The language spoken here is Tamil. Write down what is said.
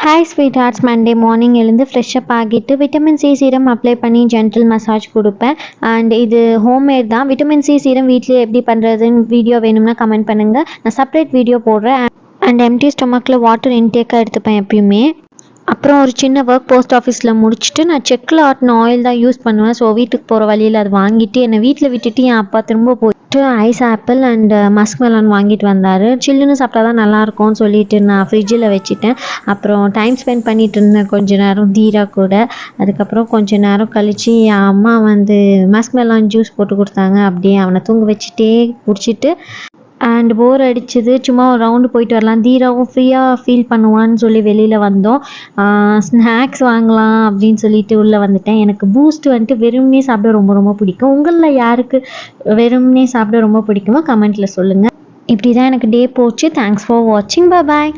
Hi sweet hearts. Monday morning எழுந்து ஃப்ரெஷ்அப் ஆகிட்டு விட்டமின் சி சீரம் அப்ளை பண்ணி ஜென்டில் மசாஜ் கொடுப்பேன். அண்ட் இது ஹோம்மேட் தான். விட்டமின் சி சீரம் வீட்டிலே எப்படி பண்ணுறதுன்னு வீடியோ வேணும்னா கமெண்ட் பண்ணுங்கள். நான் செப்பரேட் வீடியோ போடுறேன். அண்ட் எம்டி ஸ்டொமக்கில் வாட்டர் இன்டேக்காக எடுத்துப்பேன் எப்பயுமே. அப்புறம் ஒரு சின்ன ஒர்க் போஸ்ட் ஆஃபீஸில் முடிச்சுட்டு நான் செக்கில் ஆட்டின ஆயில் தான் யூஸ் பண்ணுவேன். ஸோ வீட்டுக்கு போகிற வழியில் அது வாங்கிட்டு என்னை வீட்டில் விட்டுட்டு என் அப்பா திரும்ப போயிட்டு ice apple and musk melon வாங்கிட்டு வந்தார். சில்லுன்னு சாப்பிட்டா தான் நல்லாயிருக்கும்னு சொல்லிட்டு நான் ஃப்ரிட்ஜில் வச்சுட்டேன். அப்புறம் டைம் ஸ்பெண்ட் பண்ணிகிட்டு இருந்தேன் கொஞ்ச நேரம் தீரா கூட. அதுக்கப்புறம் கொஞ்ச நேரம் கழித்து என் அம்மா மஸ்க் மெலன் ஜூஸ் போட்டு கொடுத்தாங்க. அப்படியே அவனை தூங்க வச்சுட்டே குடிச்சிட்டு அண்ட் போர் அடிச்சது, சும்மா ஒரு ரவுண்டு போயிட்டு வரலாம், தீராவும் ஃப்ரீயாக ஃபீல் பண்ணுவான்னு சொல்லி வெளியில் வந்தோம். ஸ்நாக்ஸ் வாங்கலாம் அப்படின்னு சொல்லிட்டு உள்ளே வந்துட்டேன். எனக்கு பூஸ்ட் வெறுமனே சாப்பிட ரொம்ப ரொம்ப பிடிக்கும். உங்களில் யாருக்கு வெறுமனே சாப்பிட ரொம்ப பிடிக்குமோ கமெண்ட்டில் சொல்லுங்கள். இப்படி தான் எனக்கு டே போச்சு. தேங்க்ஸ் ஃபார் வாட்சிங். பாய்.